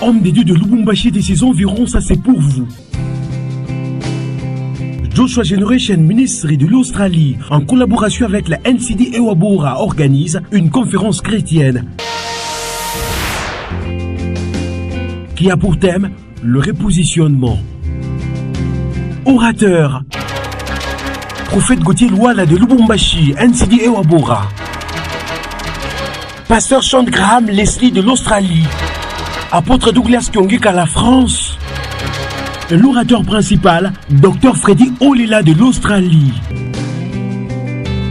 Homme des dieux de Lubumbashi et de ses environs, ça c'est pour vous. Joshua Generation Ministry de l'Australie, en collaboration avec la NCD Ewabora, organise une conférence chrétienne qui a pour thème le repositionnement. Orateur, prophète Gauthier Louala de Lubumbashi, NCD Ewabora. Pasteur Sean Graham Leslie de l'Australie. Apôtre Douglas Kyongeka la France. L'orateur principal, Dr Freddy Olela de l'Australie.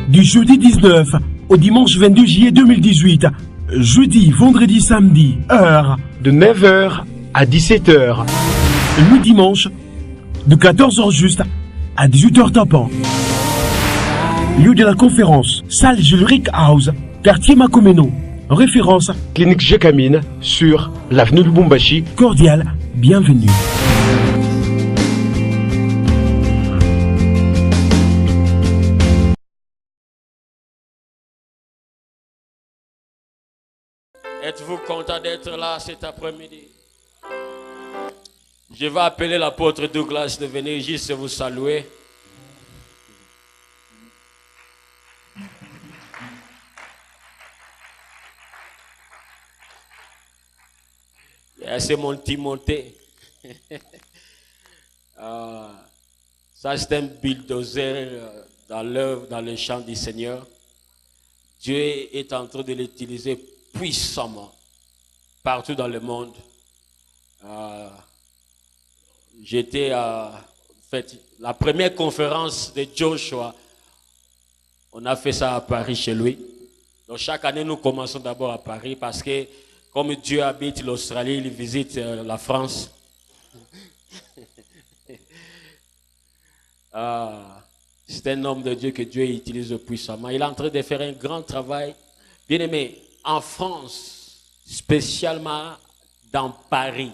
Du jeudi 19 au dimanche 22 juillet 2018. Jeudi, vendredi, samedi, heure de 9h à 17h. Le dimanche, de 14h juste à 18h tapant. Lieu de la conférence, salle Julric House, quartier Makomeno. Référence, clinique Jekamine sur l'avenue Lubumbashi. Cordial, bienvenue. Êtes-vous content d'être là cet après-midi? Je vais appeler l'apôtre Douglas de venir juste vous saluer. C'est mon Timothée. Ça, c'est un bulldozer dans l'œuvre, dans le champ du Seigneur. Dieu est en train de l'utiliser puissamment partout dans le monde. J'étais à la première conférence de Joshua. On a fait ça à Paris chez lui. Donc chaque année, nous commençons d'abord à Paris parce que comme Dieu habite l'Australie, il visite la France. C'est un homme de Dieu que Dieu utilise puissamment. Il est en train de faire un grand travail. Bien aimé, en France, spécialement dans Paris,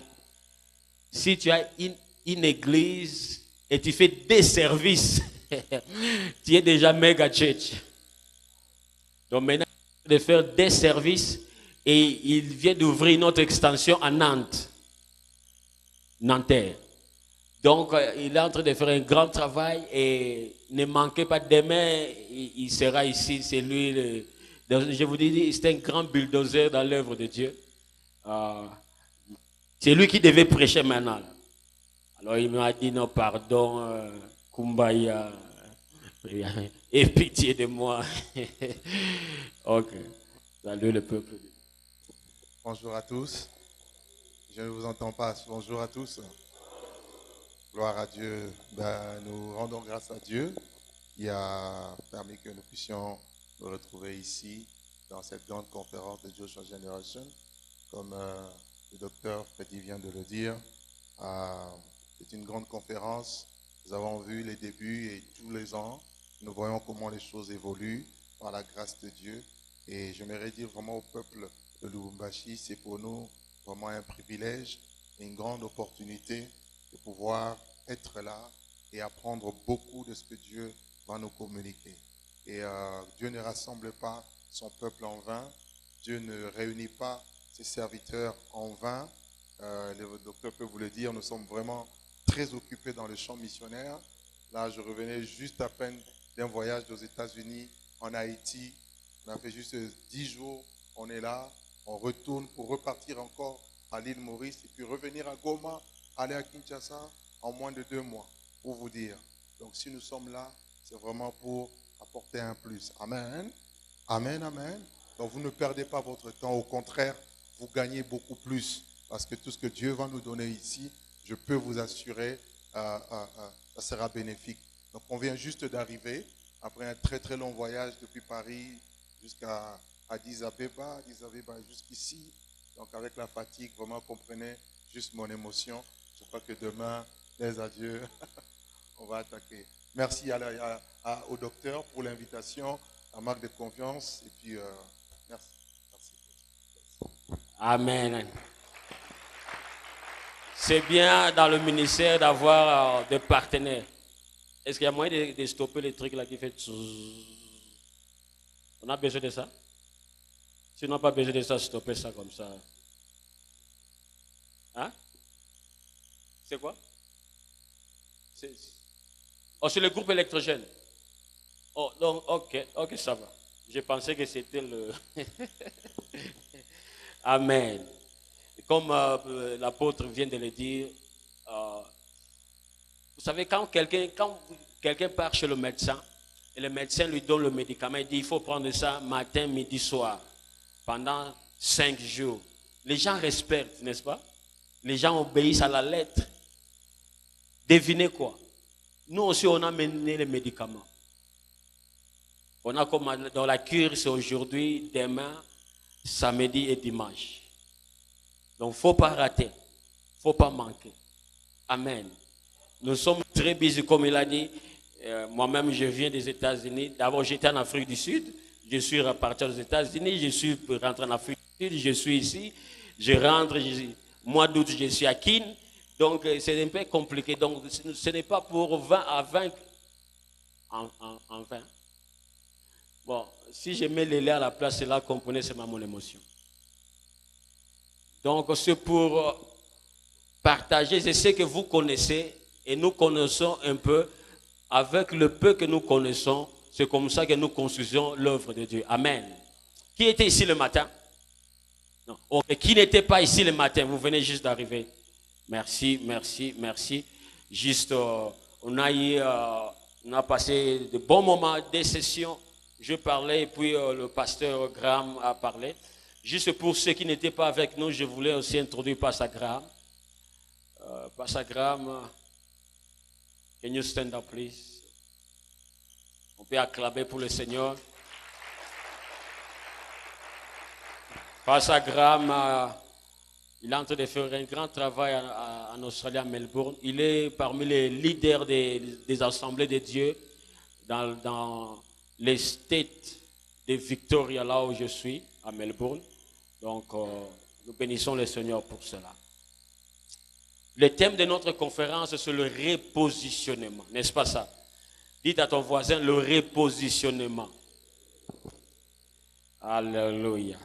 si tu as une église et tu fais des services, tu es déjà méga church. Donc maintenant, de faire des services et il vient d'ouvrir une autre extension à Nantes. Nanterre. Donc, il est en train de faire un grand travail et ne manquez pas demain, il sera ici. C'est lui, je vous dis, c'est un grand bulldozer dans l'œuvre de Dieu. C'est lui qui devait prêcher maintenant. Alors, il m'a dit non, pardon, Kumbaya, et pitié de moi. Ok. Salut le peuple. Bonjour à tous. Je ne vous entends pas. Bonjour à tous. Gloire à Dieu. Nous rendons grâce à Dieu qui a permis que nous puissions nous retrouver ici dans cette grande conférence de Joshua Generation. Comme le docteur Freddy vient de le dire, c'est une grande conférence. Nous avons vu les débuts et tous les ans, nous voyons comment les choses évoluent par la grâce de Dieu. Et j'aimerais dire vraiment au peuple de Lubumbashi, c'est pour nous vraiment un privilège et une grande opportunité de pouvoir être là et apprendre beaucoup de ce que Dieu va nous communiquer. Et Dieu ne rassemble pas son peuple en vain. Dieu ne réunit pas ses serviteurs en vain. Le docteur peut vous le dire, nous sommes vraiment très occupés dans le champ missionnaire. Là, je revenais juste à peine d'un voyage aux États-Unis, en Haïti. On a fait juste 10 jours, on est là, on retourne pour repartir encore à l'île Maurice et puis revenir à Goma, aller à Kinshasa en moins de 2 mois, pour vous dire. Donc si nous sommes là, c'est vraiment pour apporter un plus. Amen. Amen, amen. Donc vous ne perdez pas votre temps, au contraire, vous gagnez beaucoup plus. Parce que tout ce que Dieu va nous donner ici, je peux vous assurer, ça sera bénéfique. Donc on vient juste d'arriver, après un très très long voyage depuis Paris jusqu'à Addis Abeba jusqu'ici. Donc avec la fatigue, vraiment comprenez juste mon émotion. Je crois que demain, les adieux, on va attaquer. Merci au docteur pour l'invitation, la marque de confiance. Et puis, merci. Amen. C'est bien dans le ministère d'avoir des partenaires. Est-ce qu'il y a moyen de stopper les trucs là qui fait... On a besoin de ça? Si on n'a pas besoin de ça, stopper ça comme ça. Hein? C'est quoi? Oh, c'est le groupe électrogène. Oh, donc, ok, ça va. Je pensais que c'était le... Amen. Comme l'apôtre vient de le dire, vous savez, quand quelqu'un part chez le médecin, et le médecin lui donne le médicament, il dit, il faut prendre ça matin, midi, soir, pendant 5 jours. Les gens respectent, n'est-ce pas? Les gens obéissent à la lettre. Devinez quoi? Nous aussi, on a mené les médicaments. On a comme dans la cure, c'est aujourd'hui, demain, samedi et dimanche. Donc, il ne faut pas rater. Il ne faut pas manquer. Amen. Nous sommes très busy, comme il a dit. Moi-même, je viens des États-Unis. D'abord, j'étais en Afrique du Sud. Je suis reparti aux États-Unis. Je suis rentré en Afrique du Sud. Je suis ici. Je rentre. Mois d'août, je suis à Kin. Donc, c'est un peu compliqué. Donc, ce n'est pas pour 20 à 20. En 20. Bon, si je mets les lait à la place, c'est là qu'on comprenez, c'est mon émotion. Donc, c'est pour partager. Je sais que vous connaissez et nous connaissons un peu. Avec le peu que nous connaissons, c'est comme ça que nous construisons l'œuvre de Dieu. Amen. Qui était ici le matin? Non. Okay. Qui n'était pas ici le matin? Vous venez juste d'arriver. Merci. Juste, on a passé de bons moments, des sessions. Je parlais et puis le pasteur Graham a parlé. Juste pour ceux qui n'étaient pas avec nous, je voulais aussi introduire Pasteur Graham. Pasteur Graham, can you stand up, please? On peut acclamer pour le Seigneur. Pasteur Graham, il est en train de faire un grand travail en Australie, à Melbourne. Il est parmi les leaders des assemblées de Dieu dans les states de Victoria, là où je suis, à Melbourne. Donc, nous bénissons le Seigneur pour cela. Le thème de notre conférence, c'est le repositionnement, n'est-ce pas ça? Dites à ton voisin, le repositionnement. Alléluia.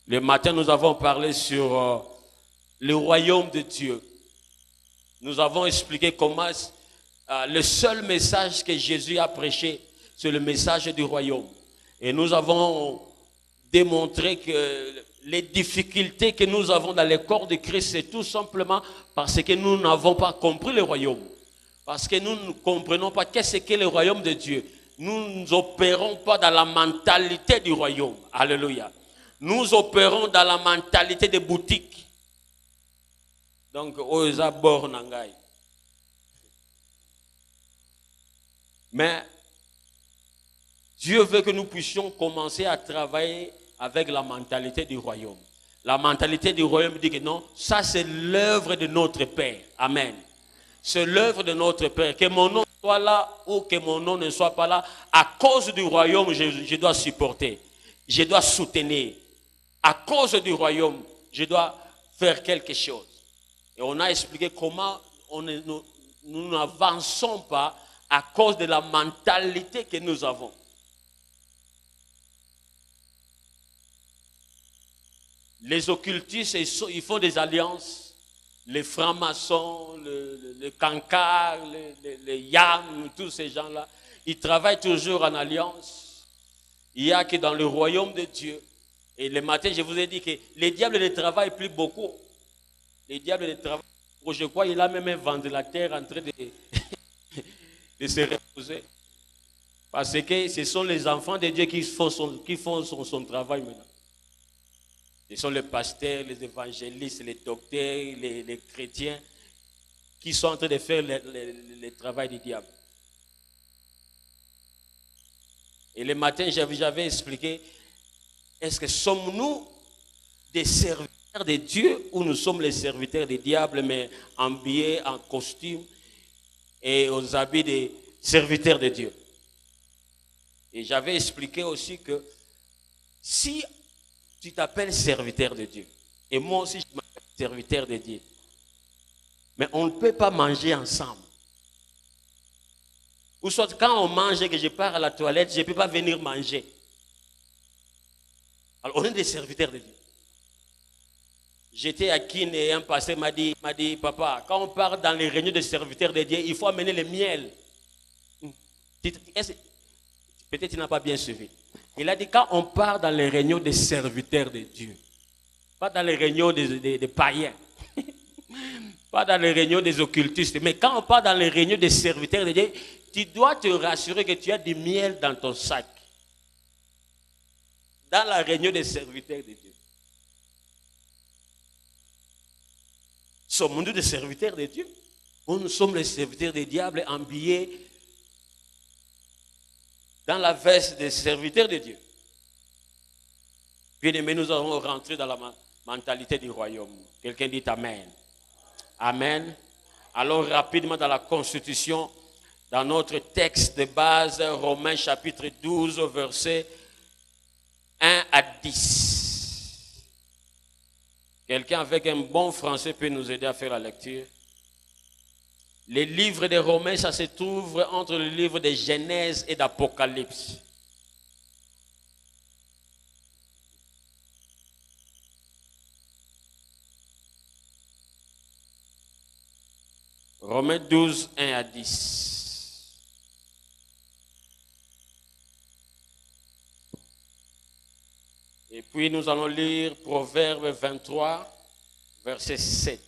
Le matin, nous avons parlé sur le royaume de Dieu. Nous avons expliqué comment le seul message que Jésus a prêché, c'est le message du royaume. Et nous avons démontré que les difficultés que nous avons dans le corps de Christ, c'est tout simplement parce que nous n'avons pas compris le royaume. Parce que nous ne comprenons pas qu'est-ce qu'est le royaume de Dieu. Nous n'opérons pas dans la mentalité du royaume. Alléluia. Nous opérons dans la mentalité des boutiques. Donc, oza bornangai. Mais Dieu veut que nous puissions commencer à travailler avec la mentalité du royaume. La mentalité du royaume dit que non, ça c'est l'œuvre de notre Père. Amen. C'est l'œuvre de notre Père. Que mon nom soit là ou que mon nom ne soit pas là, à cause du royaume, je dois supporter. Je dois soutenir. À cause du royaume, je dois faire quelque chose. Et on a expliqué comment nous n'avançons pas à cause de la mentalité que nous avons. Les occultistes, ils font des alliances. Les francs-maçons, les cancars, les yams, tous ces gens-là, ils travaillent toujours en alliance. Il y a que dans le royaume de Dieu. Et le matin, je vous ai dit que les diables ne travaillent plus beaucoup. Les diables ne travaillent plus beaucoup. Je crois qu'il a même un ventilateur en train de se reposer. Parce que ce sont les enfants de Dieu qui font son travail maintenant. Ce sont les pasteurs, les évangélistes, les docteurs, les chrétiens qui sont en train de faire le travail du diable. Et le matin, j'avais expliqué, est-ce que sommes-nous des serviteurs de Dieu ou nous sommes les serviteurs du diable, mais habillés en costume et aux habits des serviteurs de Dieu? Et j'avais expliqué aussi que si tu t'appelles serviteur de Dieu, et moi aussi je m'appelle serviteur de Dieu, mais on ne peut pas manger ensemble. Ou soit quand on mange et que je pars à la toilette, je ne peux pas venir manger. Alors on est des serviteurs de Dieu. J'étais à Kin et un pasteur m'a dit, papa, quand on part dans les réunions de serviteurs de Dieu, il faut amener le miel. Peut-être qu'il n'a pas bien suivi. Il a dit, quand on part dans les réunions des serviteurs de Dieu, pas dans les réunions des païens, pas dans les réunions des occultistes, mais quand on part dans les réunions des serviteurs de Dieu, tu dois te rassurer que tu as du miel dans ton sac. Dans la réunion des serviteurs de Dieu. Sommes-nous des serviteurs de Dieu? Ou nous sommes les serviteurs des diables habillés dans la veste des serviteurs de Dieu? Bien aimé, nous allons rentrer dans la mentalité du royaume. Quelqu'un dit Amen. Amen. Alors rapidement dans la Constitution, dans notre texte de base, Romains chapitre 12, versets 1 à 10. Quelqu'un avec un bon français peut nous aider à faire la lecture. Les livres des Romains, ça se trouve entre le livre de Genèse et d'Apocalypse. Romains 12, 1 à 10. Et puis nous allons lire Proverbe 23, verset 7.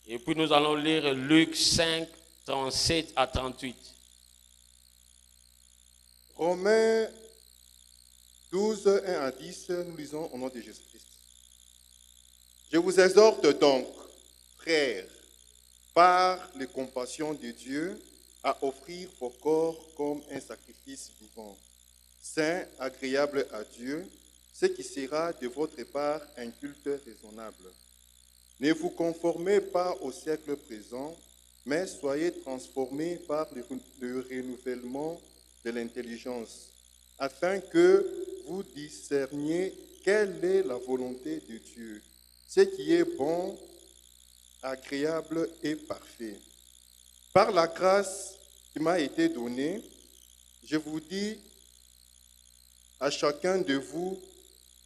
Et puis nous allons lire Luc 5, 37 à 38. Romains 12, 1 à 10, nous lisons au nom de Jésus-Christ. Je vous exhorte donc, frères, par les compassions de Dieu, à offrir vos corps comme un sacrifice vivant, saint, agréable à Dieu, ce qui sera de votre part un culte raisonnable. Ne vous conformez pas au siècle présent, mais soyez transformés par le renouvellement de l'intelligence, afin que vous discerniez quelle est la volonté de Dieu, ce qui est bon, agréable et parfait. Par la grâce qui m'a été donnée, je vous dis à chacun de vous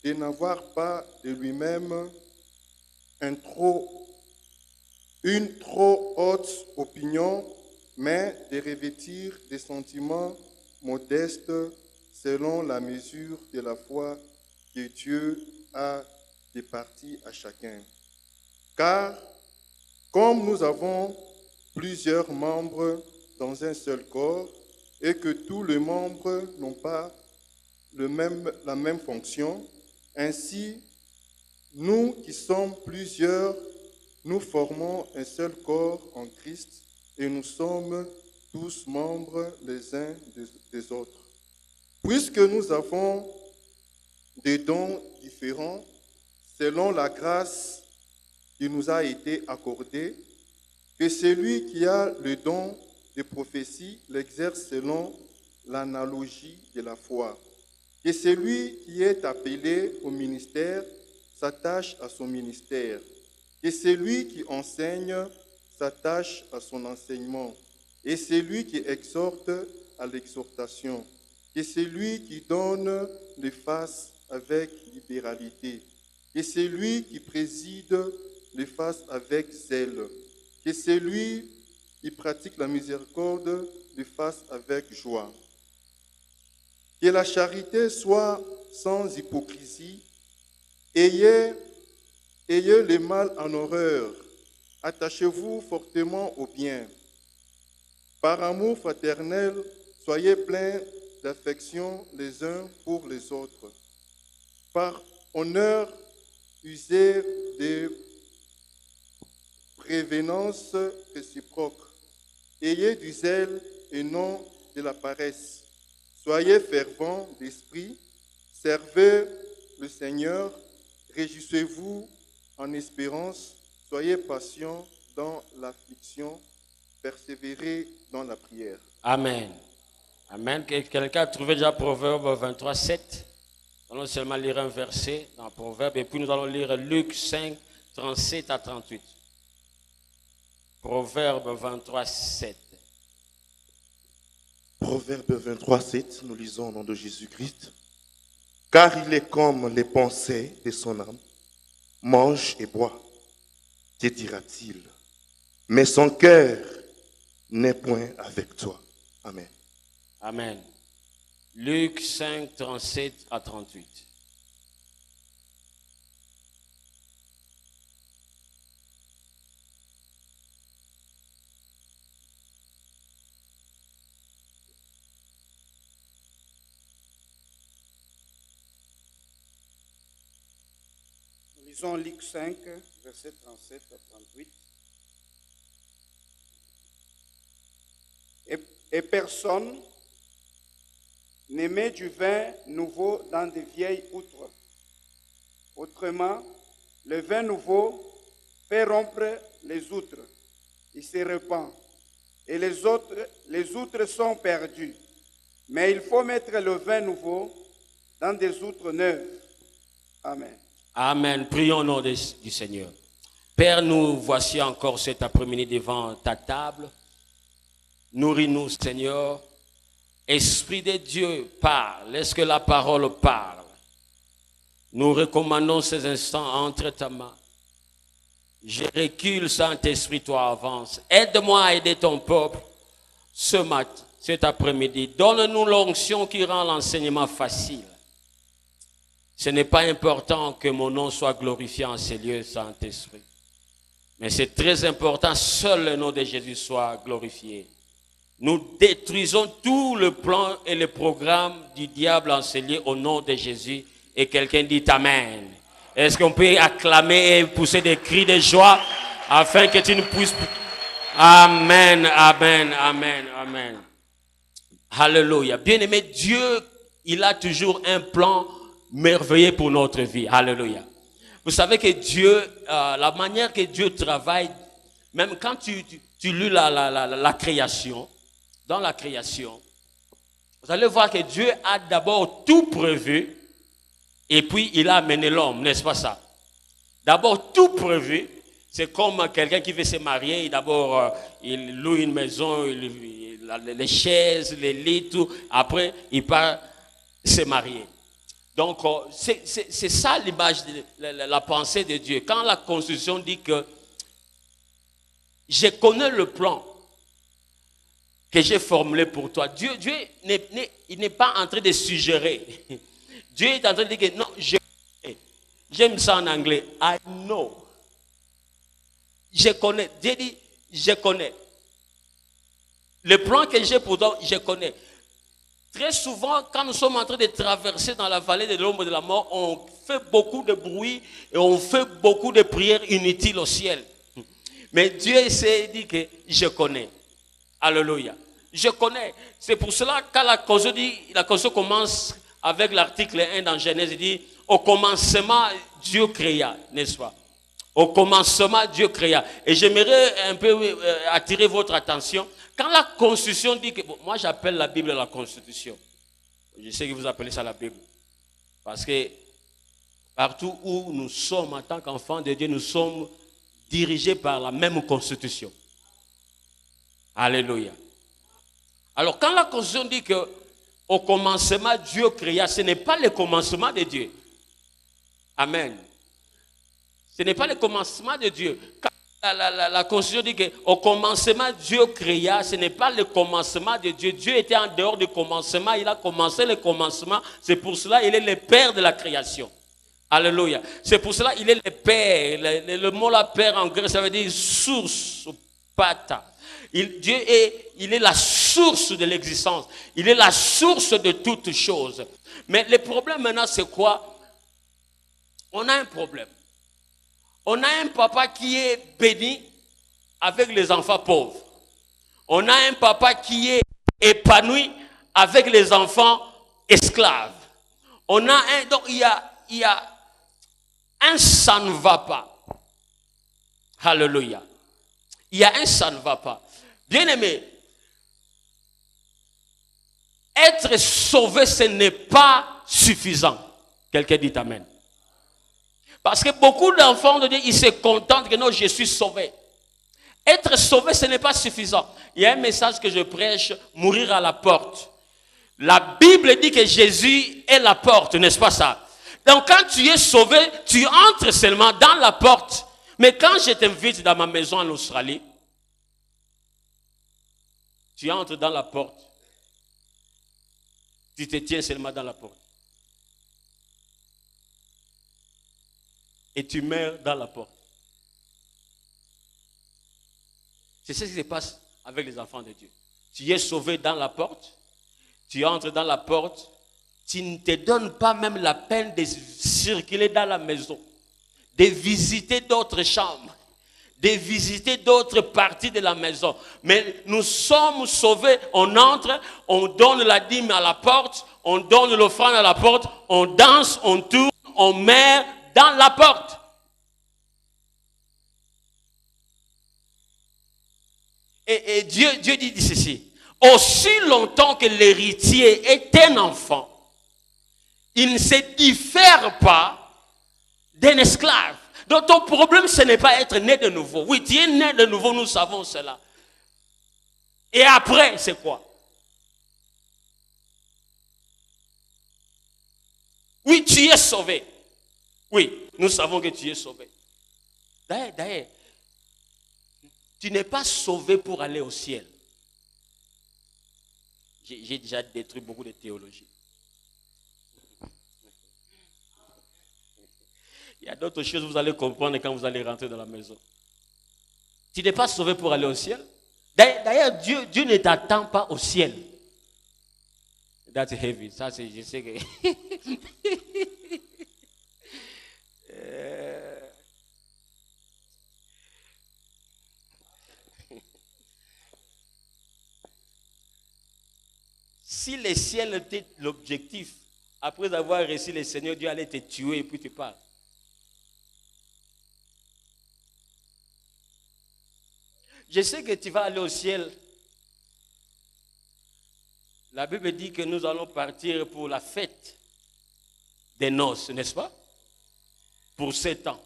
de n'avoir pas de lui-même une trop haute opinion, mais de revêtir des sentiments modestes selon la mesure de la foi que Dieu a départie à chacun. Car, comme nous avons plusieurs membres dans un seul corps, et que tous les membres n'ont pas la même fonction, ainsi, nous qui sommes plusieurs, nous formons un seul corps en Christ et nous sommes tous membres les uns des autres. Puisque nous avons des dons différents selon la grâce qui nous a été accordée, que celui qui a le don de prophétie l'exerce selon l'analogie de la foi, que celui qui est appelé au ministère s'attache à son ministère, que celui qui enseigne s'attache à son enseignement, et celui qui exhorte à l'exhortation, que celui qui donne le fasse avec libéralité, que celui qui préside le fasse avec zèle, que celui qui pratique la miséricorde le fasse avec joie. Que la charité soit sans hypocrisie. Ayez le mal en horreur. Attachez-vous fortement au bien. Par amour fraternel, soyez pleins d'affection les uns pour les autres. Par honneur, usez de prévenance réciproque. Ayez du zèle et non de la paresse. Soyez fervents d'esprit. Servez le Seigneur. Réjouissez-vous en espérance. Soyez patients dans l'affliction. Persévérez dans la prière. Amen. Amen. Quelqu'un a trouvé déjà Proverbe 23, 7. Nous allons seulement lire un verset dans Proverbe et puis nous allons lire Luc 5, 37 à 38. Proverbe 23, 7. Proverbe 23, 7, nous lisons au nom de Jésus-Christ. Car il est comme les pensées de son âme. mange et bois, te dira-t-il. Mais son cœur n'est point avec toi. Amen. Amen. Luc 5, 37 à 38. Lisons Luc 5, verset 37 à 38. Et personne ne met du vin nouveau dans de vieilles outres. Autrement, le vin nouveau fait rompre les outres. Il se répand. Et les outres sont perdues. Mais il faut mettre le vin nouveau dans des outres neuves. Amen. Amen. Prions au nom du Seigneur. Père, nous voici encore cet après-midi devant ta table. Nourris-nous, Seigneur. Esprit de Dieu, parle. Laisse que la parole parle. Nous recommandons ces instants entre ta main. Je recule, Saint-Esprit, toi avance. Aide-moi à aider ton peuple ce matin, cet après-midi. Donne-nous l'onction qui rend l'enseignement facile. Ce n'est pas important que mon nom soit glorifié en ces lieux, Saint-Esprit. Mais c'est très important, seul le nom de Jésus soit glorifié. Nous détruisons tout le plan et le programme du diable en ces lieux au nom de Jésus. Et quelqu'un dit Amen. Est-ce qu'on peut acclamer et pousser des cris de joie afin que tu ne puisses... Amen, amen, amen, amen. Alléluia. Bien-aimé, Dieu, il a toujours un plan merveilleux pour notre vie. Alléluia. Vous savez que Dieu, la manière que Dieu travaille, même quand tu lis la création, dans la création, vous allez voir que Dieu a d'abord tout prévu et puis il a amené l'homme, n'est-ce pas ça? D'abord tout prévu, c'est comme quelqu'un qui veut se marier, d'abord il loue une maison, les chaises, les lits, tout, après il part se marier. Donc c'est ça l'image, la pensée de Dieu. Quand la Constitution dit que je connais le plan que j'ai formulé pour toi. Dieu il n'est pas en train de suggérer. Dieu est en train de dire que non, j'aime ça en anglais. I know. Je connais. Dieu dit, je connais. Le plan que j'ai pour toi, je connais. Très souvent, quand nous sommes en train de traverser dans la vallée de l'ombre de la mort, on fait beaucoup de bruit et on fait beaucoup de prières inutiles au ciel. Mais Dieu s'est dit que je connais. Alléluia. Je connais. C'est pour cela que la Constitution commence avec l'article 1 dans Genèse. Il dit, au commencement, Dieu créa, n'est-ce pas? Au commencement, Dieu créa. Et j'aimerais un peu attirer votre attention. Quand la Constitution dit que... Bon, moi, j'appelle la Bible la Constitution. Je sais que vous appelez ça la Bible. Parce que partout où nous sommes en tant qu'enfants de Dieu, nous sommes dirigés par la même Constitution. Alléluia. Alors, quand la Constitution dit que au commencement, Dieu créa, ce n'est pas le commencement de Dieu. Amen. Ce n'est pas le commencement de Dieu. Quand la Constitution dit qu'au commencement, Dieu créa, ce n'est pas le commencement de Dieu. Dieu était en dehors du commencement, il a commencé le commencement. C'est pour cela qu'il est le Père de la création. Alléluia. C'est pour cela qu'il est le Père. Le mot la Père en grec, ça veut dire source, pata. Dieu il est la source de l'existence. Il est la source de toutes choses. Mais le problème maintenant, c'est quoi? On a un problème. On a un papa qui est béni avec les enfants pauvres. On a un papa qui est épanoui avec les enfants esclaves. On a un, donc il y a un ça ne va pas. Alléluia. Il y a un ça ne va pas. Bien-aimé, être sauvé, ce n'est pas suffisant. Quelqu'un dit Amen. Parce que beaucoup d'enfants de Dieu, ils se contentent que non, je suis sauvé. Être sauvé, ce n'est pas suffisant. Il y a un message que je prêche, mourir à la porte. La Bible dit que Jésus est la porte, n'est-ce pas ça? Donc quand tu es sauvé, tu entres seulement dans la porte. Mais quand je t'invite dans ma maison en Australie, tu entres dans la porte. Tu te tiens seulement dans la porte. Et tu meurs dans la porte. C'est ce qui se passe avec les enfants de Dieu. Tu es sauvé dans la porte. Tu entres dans la porte. Tu ne te donnes pas même la peine de circuler dans la maison, de visiter d'autres chambres, de visiter d'autres parties de la maison. Mais nous sommes sauvés, on entre, on donne la dîme à la porte, on donne l'offrande à la porte, on danse, on tourne, on meurt dans la porte. Et Dieu dit ceci, aussi longtemps que l'héritier est un enfant, il ne se diffère pas d'un esclave. Donc ton problème, ce n'est pas être né de nouveau. Oui, tu es né de nouveau, nous savons cela. Et après, c'est quoi? Oui, tu es sauvé. Oui, nous savons que tu es sauvé. D'ailleurs, tu n'es pas sauvé pour aller au ciel. J'ai déjà détruit beaucoup de théologie. Il y a d'autres choses que vous allez comprendre quand vous allez rentrer dans la maison. Tu n'es pas sauvé pour aller au ciel. D'ailleurs, Dieu ne t'attend pas au ciel. That's heavy. Ça, c'est, je sais que... Si le ciel était l'objectif, après avoir reçu le Seigneur, Dieu allait te tuer et puis tu pars. Je sais que tu vas aller au ciel. La Bible dit que nous allons partir pour la fête des noces, n'est-ce pas? Pour 7 ans.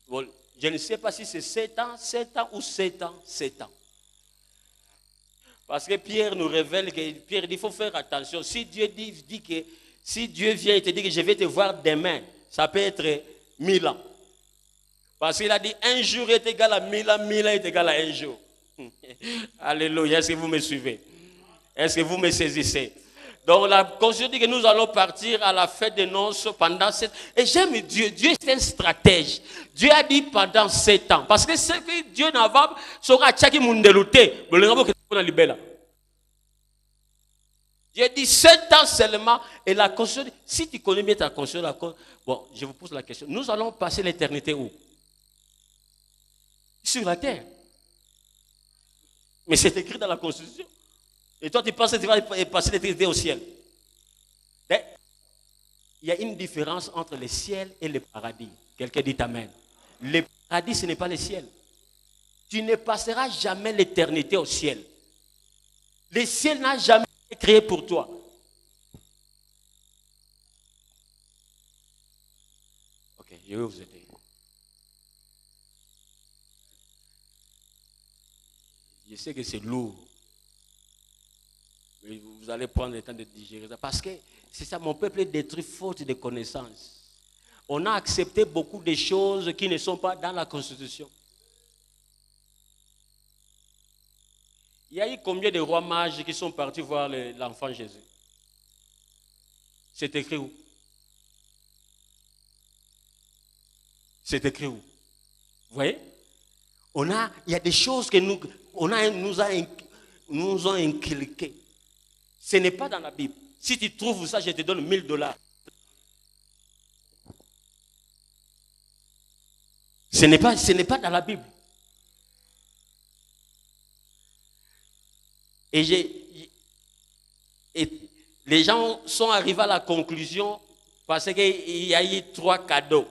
Bon, je ne sais pas si c'est 7 ans ou 7 ans. Parce que Pierre nous révèle que Pierre dit, il faut faire attention. Si Dieu dit que, si Dieu vient et te dit que je vais te voir demain, ça peut être 1000 ans. Parce qu'il a dit, un jour est égal à 1000 ans, 1000 ans est égal à un jour. Alléluia, est-ce que vous me suivez? Est-ce que vous me saisissez? Donc la Constitution dit que nous allons partir à la fête des noces pendant 7 ans. Et j'aime Dieu, Dieu est un stratège. Dieu a dit pendant 7 ans. Parce que ce que Dieu n'a pas, sera tchaki mundelouté. Dieu dit 7 ans seulement. Et la Constitution, si tu connais bien ta Constitution, bon, je vous pose la question. Nous allons passer l'éternité où? Sur la terre. Mais c'est écrit dans la Constitution. Et toi, tu penses que tu vas passer l'éternité au ciel. Mais il y a une différence entre le ciel et le paradis. Quelqu'un dit amen. Le paradis, ce n'est pas le ciel. Tu ne passeras jamais l'éternité au ciel. Le ciel n'a jamais été créé pour toi. Ok, je vais vous aider. Je sais que c'est lourd. Mais vous allez prendre le temps de digérer ça. Parce que c'est ça, mon peuple est détruit faute de connaissances. On a accepté beaucoup de choses qui ne sont pas dans la Constitution. Il y a eu combien de rois mages qui sont partis voir l'enfant Jésus? C'est écrit où? C'est écrit où? Vous voyez? Il y a des choses que nous ont inculquées. Ce n'est pas dans la Bible. Si tu trouves ça, je te donne $1000. Ce n'est pas dans la Bible. Et les gens sont arrivés à la conclusion parce qu'il y a eu 3 cadeaux.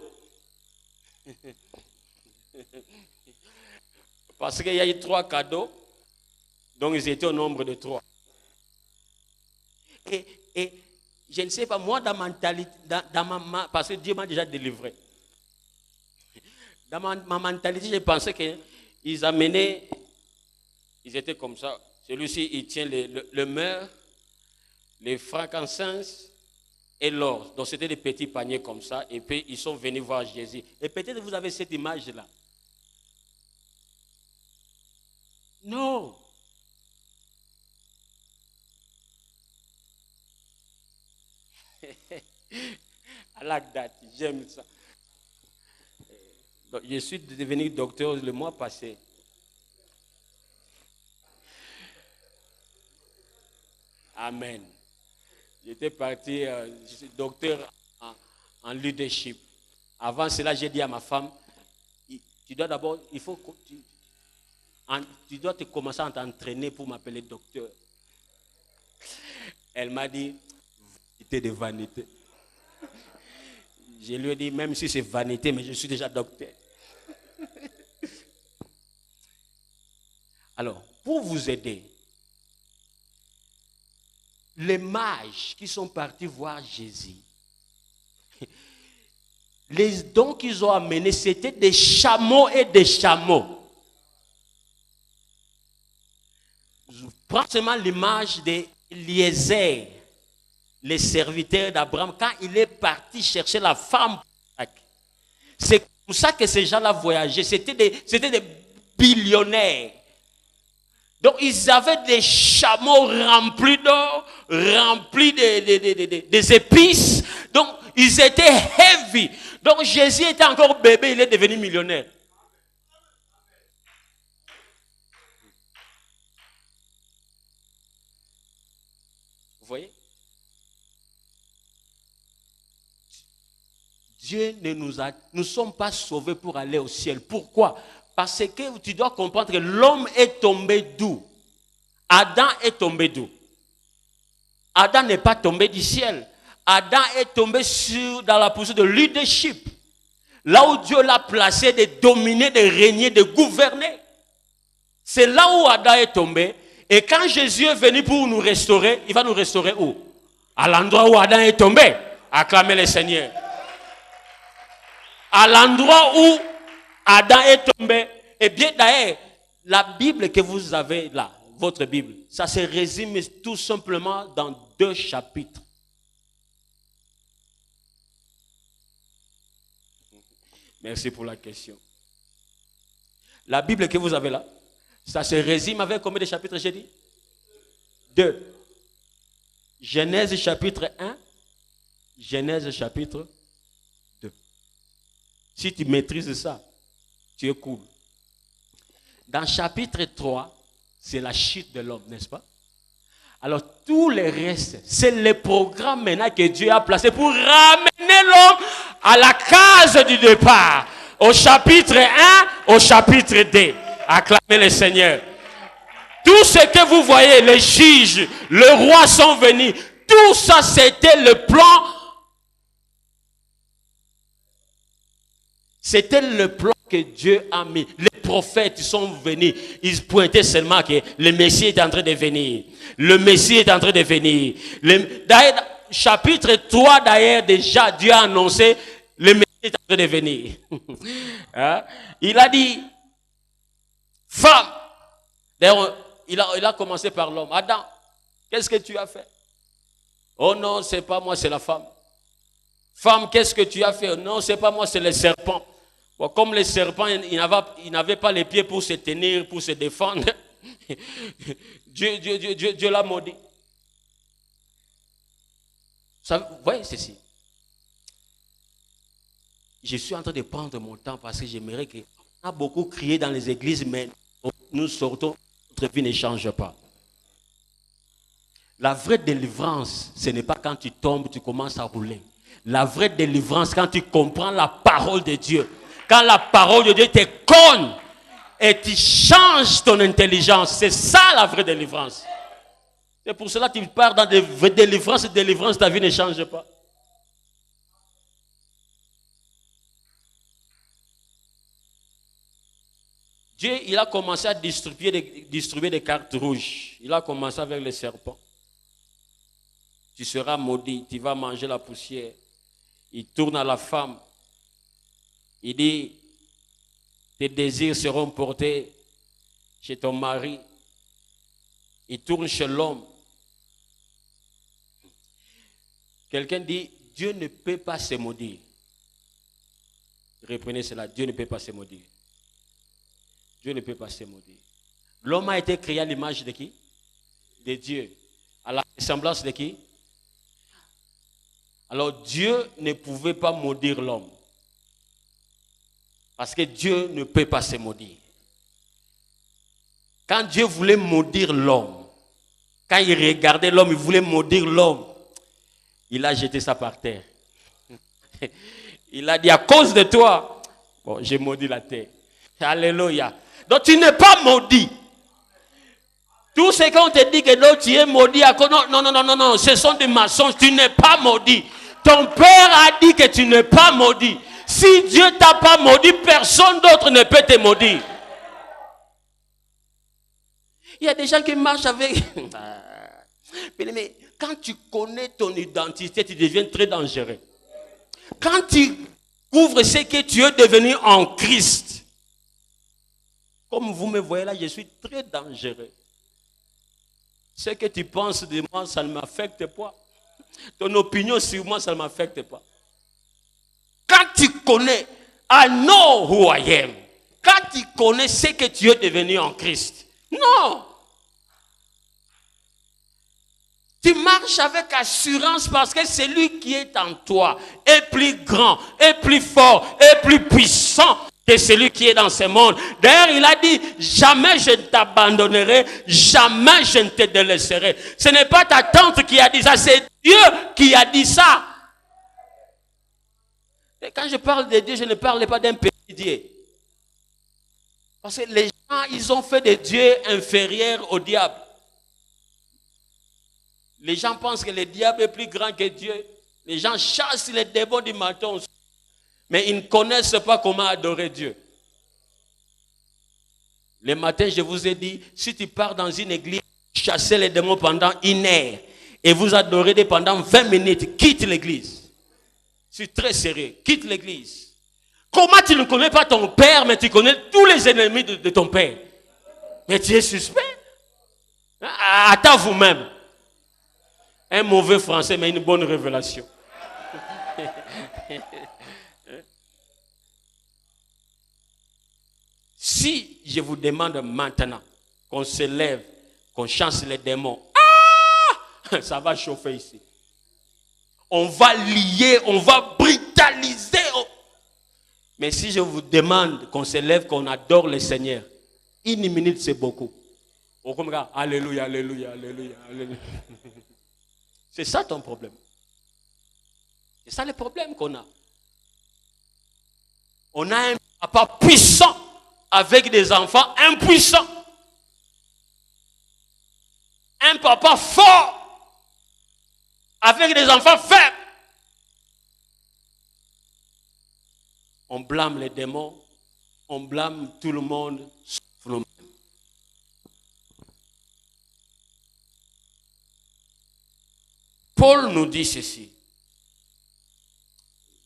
Parce qu'il y a eu 3 cadeaux, donc ils étaient au nombre de 3. Et je ne sais pas, moi, dans ma mentalité, parce que Dieu m'a déjà délivré. Dans ma mentalité, je pensais qu'ils amenaient, ils étaient comme ça. Celui-ci, il tient le myrrhe, les frankincense, et l'or. Donc c'était des petits paniers comme ça. Et puis ils sont venus voir Jésus. Et peut-être vous avez cette image-là. Non. I like that. J'aime ça. Donc, je suis devenu docteur le mois passé. Amen. J'étais parti, je suis docteur en leadership. Avant cela, j'ai dit à ma femme, tu dois d'abord, il faut que tu dois te commencer à t'entraîner pour m'appeler docteur. Elle m'a dit, vanité de vanité. Je lui ai dit, même si c'est vanité, mais je suis déjà docteur. Alors, pour vous aider, les mages qui sont partis voir Jésus, les dons qu'ils ont amenés, c'était des chameaux et des chameaux. Je prends seulement l'image d'Eliezer, les serviteurs d'Abraham, quand il est parti chercher la femme. C'est comme ça que ces gens-là voyageaient. C'était des billionnaires. Donc, ils avaient des chameaux remplis d'or, remplis des épices. Donc, ils étaient heavy. Donc, Jésus était encore bébé, il est devenu millionnaire. Vous voyez? Dieu nous ne sommes pas sauvés pour aller au ciel. Pourquoi? Parce que tu dois comprendre que l'homme est tombé d'où? Adam est tombé d'où? Adam n'est pas tombé du ciel. Adam est tombé dans la position de leadership. Là où Dieu l'a placé de dominer, de régner, de gouverner. C'est là où Adam est tombé. Et quand Jésus est venu pour nous restaurer, il va nous restaurer où? À l'endroit où Adam est tombé. Acclamez le Seigneur. À l'endroit où Adam est tombé. Eh bien, d'ailleurs, la Bible que vous avez là, votre Bible, ça se résume tout simplement dans 2 chapitres. Merci pour la question. La Bible que vous avez là, ça se résume avec combien de chapitres j'ai dit? 2. Genèse chapitre 1, Genèse chapitre 2. Si tu maîtrises ça, tu es cool. Dans chapitre 3, c'est la chute de l'homme, n'est-ce pas? Alors, tous les restes, c'est le programme maintenant que Dieu a placé pour ramener l'homme à la case du départ. Au chapitre 1, au chapitre 2. Acclamez le Seigneur. Tout ce que vous voyez, les juges, le roi sont venus. Tout ça, c'était le plan. C'était le plan que Dieu a mis. Les prophètes sont venus. Ils pointaient seulement que le Messie est en train de venir. Le Messie est en train de venir. D'ailleurs, chapitre 3, d'ailleurs, déjà, Dieu a annoncé le Messie est en train de venir. Hein? Il a dit, femme. D'ailleurs, il a commencé par l'homme. Adam, qu'est-ce que tu as fait? Oh non, c'est pas moi, c'est la femme. Femme, qu'est-ce que tu as fait? Non, c'est pas moi, c'est le serpent. Bon, comme le serpent, il n'avait pas les pieds pour se tenir, pour se défendre. Dieu l'a maudit. Vous voyez ceci. Je suis en train de prendre mon temps parce que j'aimerais que... On a beaucoup crié dans les églises, mais nous sortons, notre vie ne change pas. La vraie délivrance, ce n'est pas quand tu tombes, tu commences à rouler. La vraie délivrance, quand tu comprends la parole de Dieu. Quand la parole de Dieu te cogne et tu changes ton intelligence. C'est ça la vraie délivrance. C'est pour cela que tu pars dans des délivrances, ta vie ne change pas. Dieu, il a commencé à distribuer des cartes rouges. Il a commencé avec les serpents. Tu seras maudit, tu vas manger la poussière. Il tourne à la femme. Il dit, tes désirs seront portés chez ton mari. Il tourne chez l'homme. Quelqu'un dit, Dieu ne peut pas se maudire. Reprenez cela, Dieu ne peut pas se maudire. Dieu ne peut pas se maudire. L'homme a été créé à l'image de qui? De Dieu. À la ressemblance de qui? Alors Dieu ne pouvait pas maudire l'homme. Parce que Dieu ne peut pas se maudire. Quand Dieu voulait maudire l'homme, quand il regardait l'homme, il voulait maudire l'homme, il a jeté ça par terre. Il a dit, à cause de toi, bon, j'ai maudit la terre. Alléluia. Donc tu n'es pas maudit. Tout ce qu'on te dit que l'autre tu es maudit, non, ce sont des mensonges. Tu n'es pas maudit. Ton père a dit que tu n'es pas maudit. Si Dieu t'a pas maudit, personne d'autre ne peut te maudire. Il y a des gens qui marchent avec... Mais quand tu connais ton identité, tu deviens très dangereux. Quand tu ouvres ce que tu es devenu en Christ, comme vous me voyez là, je suis très dangereux. Ce que tu penses de moi, ça ne m'affecte pas. Ton opinion sur moi, ça ne m'affecte pas. Quand tu connais, I know who I am. Quand tu connais ce que tu es devenu en Christ, non. Tu marches avec assurance parce que celui qui est en toi est plus grand, est plus fort, est plus puissant que celui qui est dans ce monde. D'ailleurs, il a dit, jamais je ne t'abandonnerai, jamais je ne te délaisserai. Ce n'est pas ta tante qui a dit ça, c'est Dieu qui a dit ça. Et quand je parle de Dieu, je ne parle pas d'un petit Dieu. Parce que les gens, ils ont fait des dieux inférieurs au diable. Les gens pensent que le diable est plus grand que Dieu. Les gens chassent les démons du matin. Mais ils ne connaissent pas comment adorer Dieu. Le matin, je vous ai dit, si tu pars dans une église, chasser les démons pendant 1 heure et vous adorez pendant 20 minutes, quitte l'église. Je suis très sérieux. Quitte l'église. Comment tu ne connais pas ton père, mais tu connais tous les ennemis de ton père? Mais tu es suspect. Attends vous-même. Un mauvais français, mais une bonne révélation. Si je vous demande maintenant qu'on se lève, qu'on chasse les démons, ça va chauffer ici. On va lier, on va brutaliser. Mais si je vous demande qu'on se lève, qu'on adore le Seigneur, 1 minute c'est beaucoup. On comprend, alléluia, alléluia, alléluia, alléluia. C'est ça ton problème. C'est ça le problème qu'on a. On a un papa puissant avec des enfants impuissants. Un papa fort avec des enfants faibles. On blâme les démons, on blâme tout le monde sauf nous-mêmes. Paul nous dit ceci.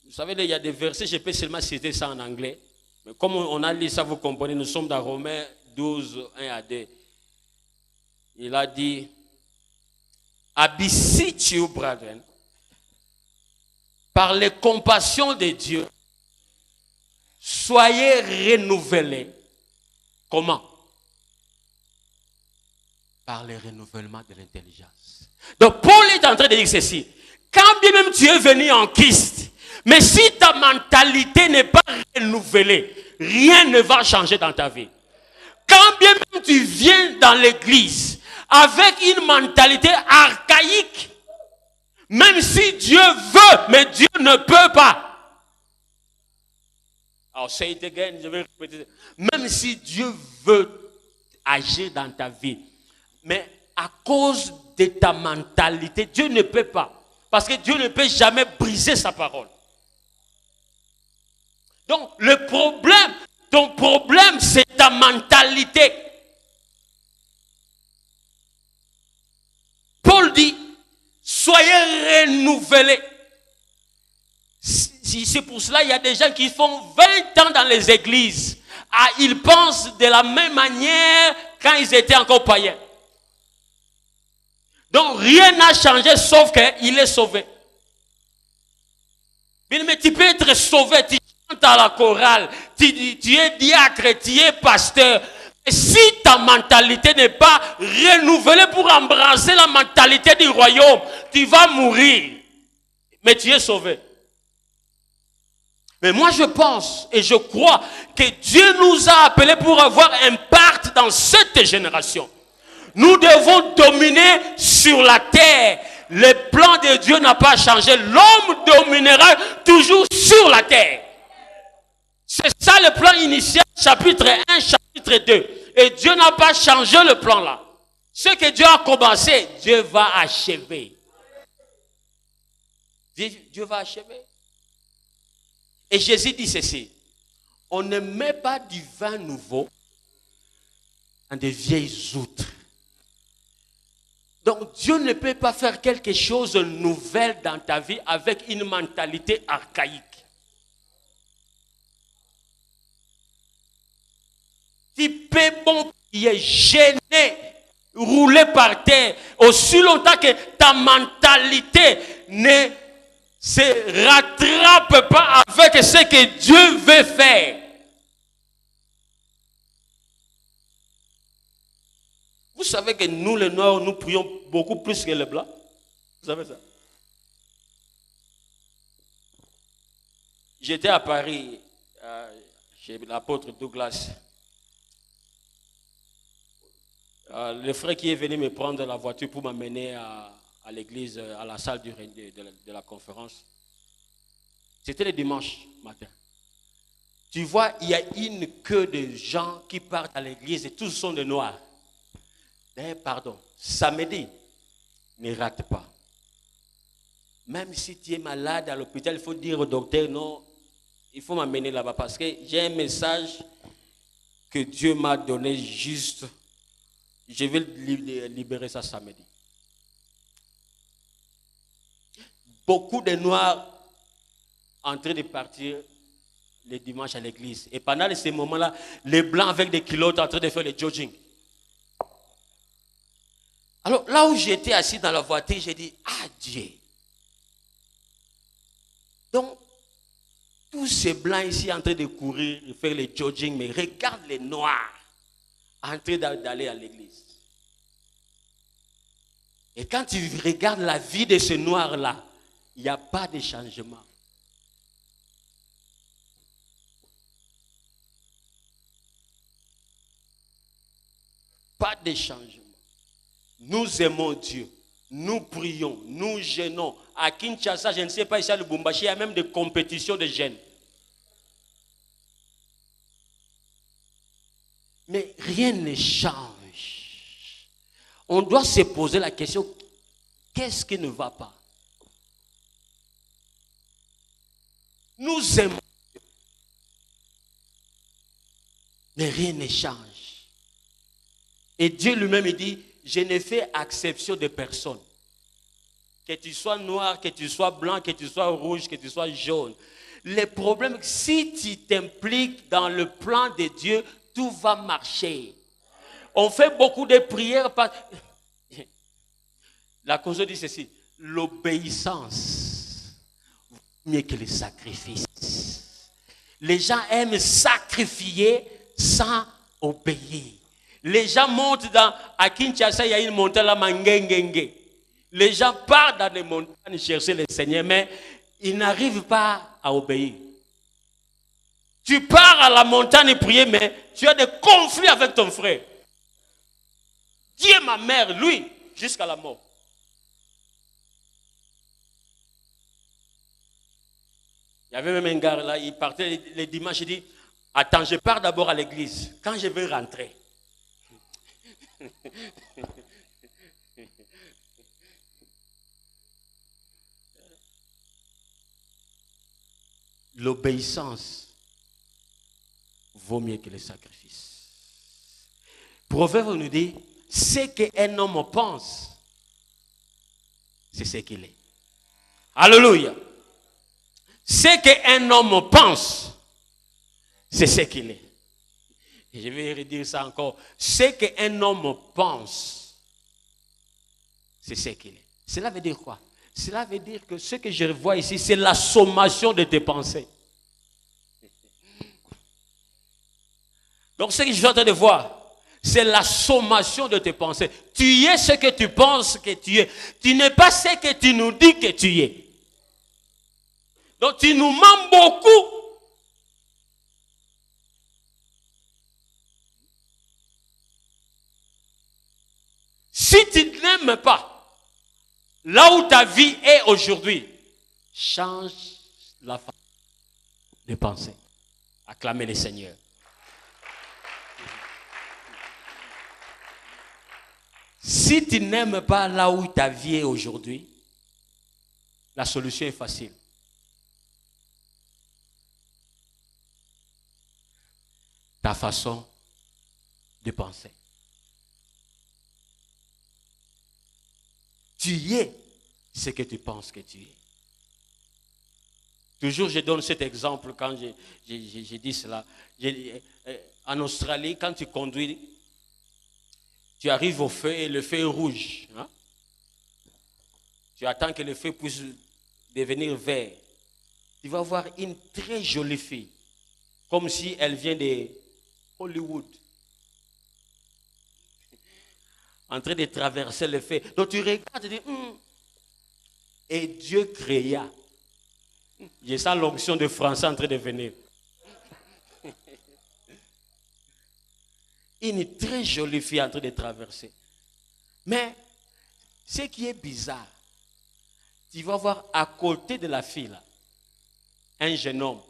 Vous savez, il y a des versets, je peux seulement citer ça en anglais. Mais comme on a lu ça, vous comprenez, nous sommes dans Romains 12, 1 à 2. Il a dit, I beseech you, brethren, par les compassions de Dieu, soyez renouvelés. Comment? Par le renouvellement de l'intelligence. Donc Paul est en train de dire ceci. Quand bien même tu es venu en Christ, mais si ta mentalité n'est pas renouvelée, rien ne va changer dans ta vie. Quand bien même tu viens dans l'église avec une mentalité archaïque, même si Dieu veut, mais Dieu ne peut pas. I'll say it again, je vais répéter. Même si Dieu veut agir dans ta vie, mais à cause de ta mentalité, Dieu ne peut pas. Parce que Dieu ne peut jamais briser sa parole. Donc, le problème, ton problème, c'est ta mentalité. Paul dit, soyez renouvelés. C'est pour cela il y a des gens qui font 20 ans dans les églises. Ils pensent de la même manière quand ils étaient encore païens. Donc rien n'a changé sauf qu'il est sauvé. Bien, mais tu peux être sauvé, tu chantes à la chorale, tu es diacre, tu es pasteur. Et si ta mentalité n'est pas renouvelée pour embrasser la mentalité du royaume, tu vas mourir. Mais tu es sauvé. Mais moi je pense et je crois que Dieu nous a appelés pour avoir un part dans cette génération. Nous devons dominer sur la terre. Le plan de Dieu n'a pas changé. L'homme dominera toujours sur la terre. C'est ça le plan initial, chapitre 1, chapitre 2. Et Dieu n'a pas changé le plan là. Ce que Dieu a commencé, Dieu va achever. Dieu va achever. Et Jésus dit ceci. On ne met pas du vin nouveau dans des vieilles outres. Donc Dieu ne peut pas faire quelque chose de nouvel dans ta vie avec une mentalité archaïque. Tu peux bon qui est gêné, roulé par terre, aussi longtemps que ta mentalité ne se rattrape pas avec ce que Dieu veut faire. Vous savez que nous, les Noirs, nous prions beaucoup plus que les Blancs. Vous savez ça? J'étais à Paris, chez l'apôtre Douglas. Le frère qui est venu me prendre la voiture pour m'amener à l'église, à la salle de la conférence. C'était le dimanche matin. Tu vois, il y a une queue de gens qui partent à l'église et tous sont des Noirs. Pardon, samedi, ne rate pas. Même si tu es malade à l'hôpital, il faut dire au docteur, non, il faut m'amener là-bas parce que j'ai un message que Dieu m'a donné juste. Je vais libérer ça samedi. Beaucoup de Noirs en train de partir le dimanche à l'église. Et pendant ces moments-là, les Blancs avec des kilos en train de faire le jogging. Alors là où j'étais assis dans la voiture, j'ai dit, ah Dieu. Donc, tous ces Blancs ici en train de courir, de faire le jogging, mais regarde les Noirs en train d'aller à l'église. Et quand tu regardes la vie de ce Noir-là, il n'y a pas de changement. Pas de changement. Nous aimons Dieu. Nous prions, nous jeûnons. À Kinshasa, je ne sais pas, ici à Lubumbashi, il y a même des compétitions de jeûne. Mais rien ne change. On doit se poser la question, qu'est-ce qui ne va pas? Nous aimons Dieu. Mais rien ne change. Et Dieu lui-même dit, je ne fais exception de personne. Que tu sois noir, que tu sois blanc, que tu sois rouge, que tu sois jaune. Le problème, si tu t'impliques dans le plan de Dieu, tout va marcher. On fait beaucoup de prières. La cause dit ceci, l'obéissance mieux que le sacrifice. Les gens aiment sacrifier sans obéir. Les gens montent à Kinshasa, il y a une montagne là, Mangengenge. Les gens partent dans les montagnes chercher le Seigneur, mais ils n'arrivent pas à obéir. Tu pars à la montagne prier, mais tu as des conflits avec ton frère. Dieu, ma mère, lui, jusqu'à la mort. Il y avait même un gars là, il partait les dimanches, il dit, attends, je pars d'abord à l'église. Quand je vais rentrer, l'obéissance vaut mieux que le sacrifice. Proverbe nous dit, ce qu'un homme pense, c'est ce qu'il est. Alléluia. Ce qu'un homme pense, c'est ce qu'il est. Et je vais redire ça encore. Ce qu'un homme pense, c'est ce qu'il est. Cela veut dire quoi? Cela veut dire que ce que je vois ici, c'est la sommation de tes pensées. Donc ce que je suis en train de voir, c'est la sommation de tes pensées. Tu es ce que tu penses que tu es. Tu n'es pas ce que tu nous dis que tu es. Donc tu nous mens beaucoup. Si tu n'aimes pas là où ta vie est aujourd'hui, change la façon de penser. Acclamez le Seigneur. Si tu n'aimes pas là où ta vie est aujourd'hui, la solution est facile. Ta façon de penser. Tu es ce que tu penses que tu es. Toujours je donne cet exemple quand j'ai dit cela. En Australie, quand tu conduis, tu arrives au feu et le feu est rouge. Hein? Tu attends que le feu puisse devenir vert. Tu vas voir une très jolie fille, comme si elle vient de Hollywood, en train de traverser le feu. Donc tu regardes et tu dis, et Dieu créa. J'ai ça l'onction de français en train de venir. Une très jolie fille en train de traverser. Mais ce qui est bizarre, tu vas voir à côté de la fille là, un jeune homme,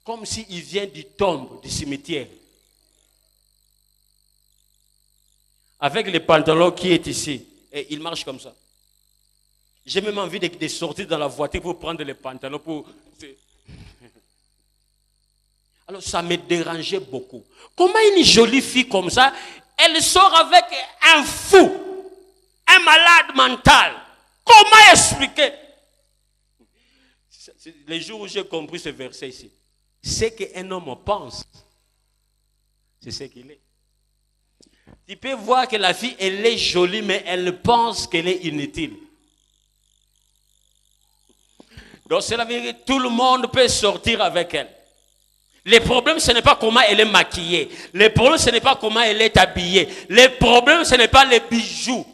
comme s'il vient du tombe, du cimetière. Avec le pantalon qui est ici. Et il marche comme ça. J'ai même envie de sortir dans la voiture pour prendre le pantalon. Alors ça me dérangeait beaucoup. Comment une jolie fille comme ça, elle sort avec un fou, un malade mental? Comment expliquer? Les jours où j'ai compris ce verset ici, c'est qu'un homme pense, c'est ce qu'il est. Tu peux voir que la fille, elle est jolie, mais elle pense qu'elle est inutile. Donc cela veut dire que tout le monde peut sortir avec elle. Le problème, ce n'est pas comment elle est maquillée. Le problème, ce n'est pas comment elle est habillée. Le problème, ce n'est pas les bijoux.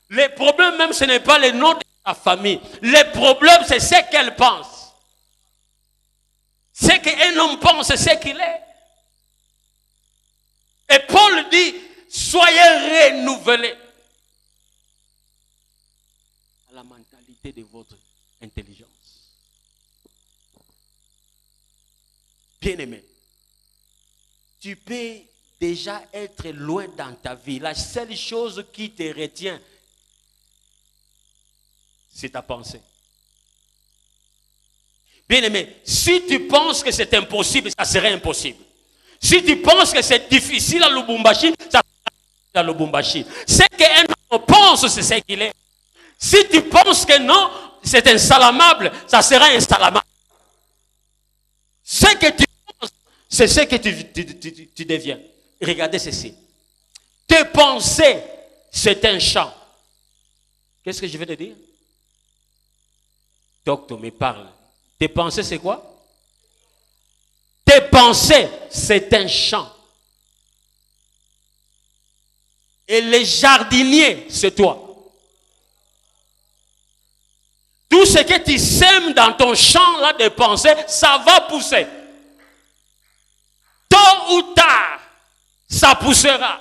Le problème même, ce n'est pas le nom de sa famille. Le problème, c'est ce qu'elle pense. Ce qu'un homme pense, c'est ce qu'il est. Et Paul dit, soyez renouvelés à la mentalité de votre intelligence. Bien-aimé, tu peux déjà être loin dans ta vie. La seule chose qui te retient, c'est ta pensée. Bien-aimé, si tu penses que c'est impossible, ça serait impossible. Si tu penses que c'est difficile à Lubumbashi, ça serait difficile à Lubumbashi. Ce qu'un homme pense, c'est ce qu'il est. Si tu penses que non, c'est installammable, ça sera installammable. Ce que tu penses, c'est ce que tu deviens. Regardez ceci. Tes pensées, c'est un champ. Qu'est-ce que je vais te dire? Docteur me parle. Tes pensées, c'est quoi? Tes pensées, c'est un champ. Et le jardinier, c'est toi. Tout ce que tu sèmes dans ton champ là de pensées, ça va pousser. Tôt ou tard, ça poussera.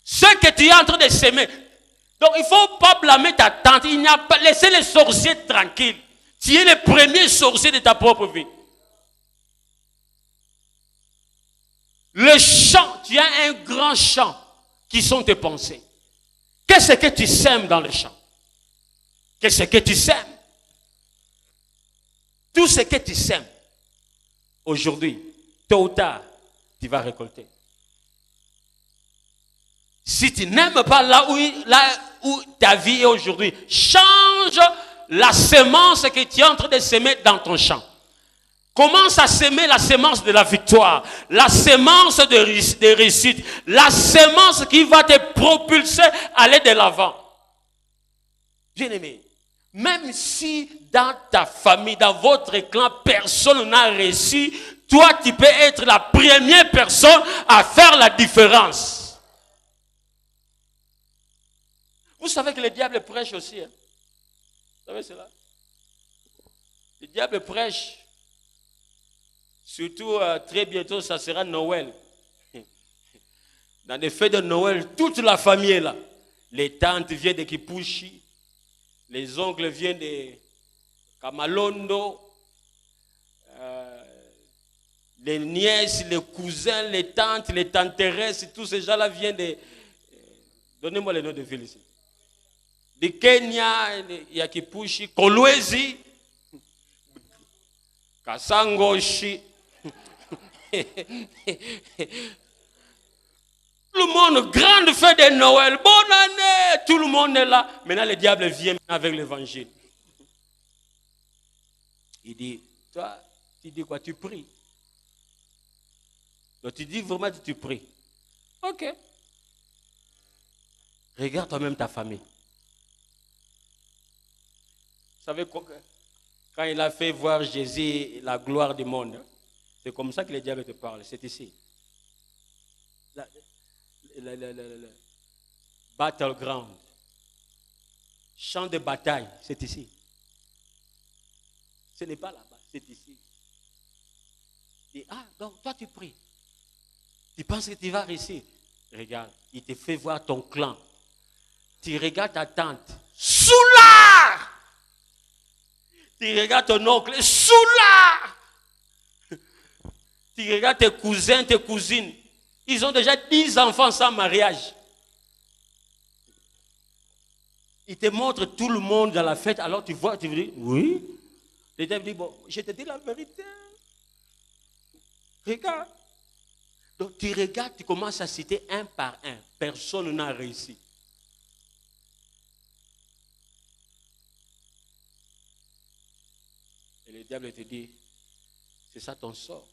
Ce que tu es en train de s'aimer. Donc il ne faut pas blâmer ta tante. Il n'y a pas, laissez les sorciers tranquilles. Tu es le premier sorcier de ta propre vie. Le champ, tu as un grand champ qui sont tes pensées. Qu'est-ce que tu sèmes dans le champ? Qu'est-ce que tu sèmes? Tout ce que tu sèmes aujourd'hui, tôt ou tard, tu vas récolter. Si tu n'aimes pas là où ta vie est aujourd'hui, change la semence que tu es en train de semer dans ton champ. Commence à semer la semence de la victoire, la semence de réussite, la semence qui va te propulser à aller de l'avant. Bien-aimé, Même si dans ta famille, dans votre clan, personne n'a réussi, toi, tu peux être la première personne à faire la différence. Vous savez que le diable prêche aussi. Hein? Vous savez cela? Le diable prêche. Surtout, très bientôt, ça sera Noël. Dans les fêtes de Noël, toute la famille est là. Les tantes viennent de Kipushi. Les oncles viennent de Kamalondo. Les nièces, les cousins, les tantes, les tanteresses, tous ces gens-là viennent de... Donnez-moi les noms de villes ici. De Kenya, il y a Kipushi, Kolwezi, Kasangoshi. Tout le monde, grande fête de Noël, bonne année, tout le monde est là. Maintenant, le diable vient avec l'évangile. Il dit, toi, tu dis quoi? Tu pries. Donc, tu dis vraiment que tu pries. Ok. Regarde toi-même ta famille. Vous savez, quand il a fait voir Jésus, la gloire du monde, c'est comme ça que le diable te parle. C'est ici. Le battleground, champ de bataille, c'est ici. Ce n'est pas là-bas, c'est ici. Et donc toi tu pries. Tu penses que tu vas réussir. Regarde, il te fait voir ton clan. Tu regardes ta tante, soulard. Tu regardes ton oncle, soulard. Tu regardes tes cousins, tes cousines. Ils ont déjà 10 enfants sans mariage. Ils te montrent tout le monde dans la fête. Alors tu vois, tu dis, oui. Le diable dit, bon, je te dis la vérité. Regarde. Donc tu regardes, tu commences à citer un par un. Personne n'a réussi. Et le diable te dit, c'est ça ton sort.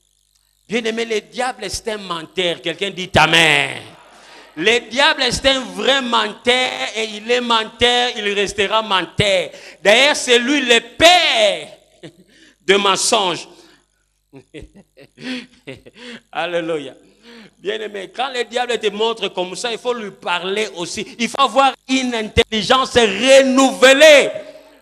Bien-aimé, le diable c'est un menteur. Quelqu'un dit amen. Le diable c'est un vrai menteur et il est menteur, il restera menteur. D'ailleurs, c'est lui le père de mensonges. Alléluia. Bien-aimé, quand le diable te montre comme ça, il faut lui parler aussi. Il faut avoir une intelligence renouvelée.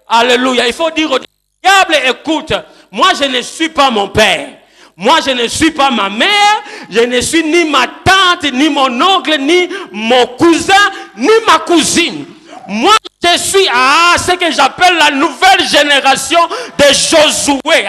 Alléluia. Il faut dire au diable, écoute, moi je ne suis pas mon père. Moi, je ne suis pas ma mère, je ne suis ni ma tante, ni mon oncle, ni mon cousin, ni ma cousine. Moi, je suis ce que j'appelle la nouvelle génération de Josué.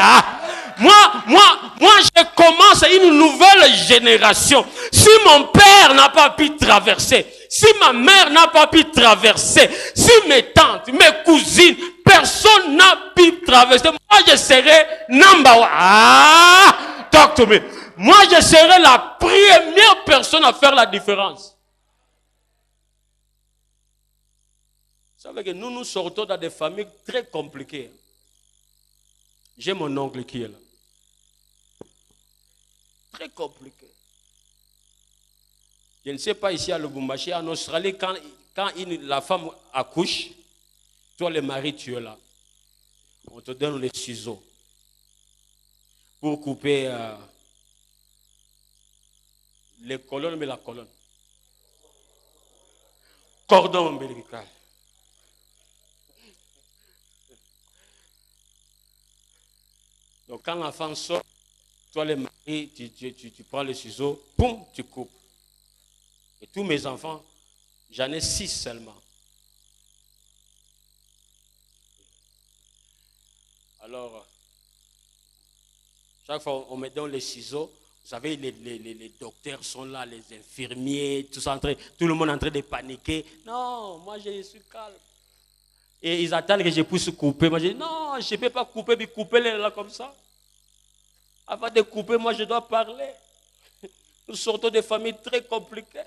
Moi, je commence une nouvelle génération. Si mon père n'a pas pu traverser, si ma mère n'a pas pu traverser, si mes tantes, mes cousines, personne n'a pu traverser, moi, je serai number one. Talk to me. Moi, je serai la première personne à faire la différence. Vous savez que nous sortons dans des familles très compliquées. J'ai mon oncle qui est là. Très compliqué. Je ne sais pas ici à Lubumbashi, en Australie, quand la femme accouche, toi le mari, tu es là. On te donne les ciseaux pour couper les colonnes, mais la colonne. Cordon ombilical. Donc quand l'enfant sort, toi le mari, tu prends les ciseaux, boum, tu coupes. Et tous mes enfants, j'en ai 6 seulement. Alors, chaque fois on me donne les ciseaux, vous savez, les docteurs sont là, les infirmiers, tout le monde est en train de paniquer. Non, moi je suis calme. Et ils attendent que je puisse couper. Moi je dis, non, je ne peux pas couper, mais couper-les là comme ça. Avant de couper, moi je dois parler. Nous sortons de familles très compliquées.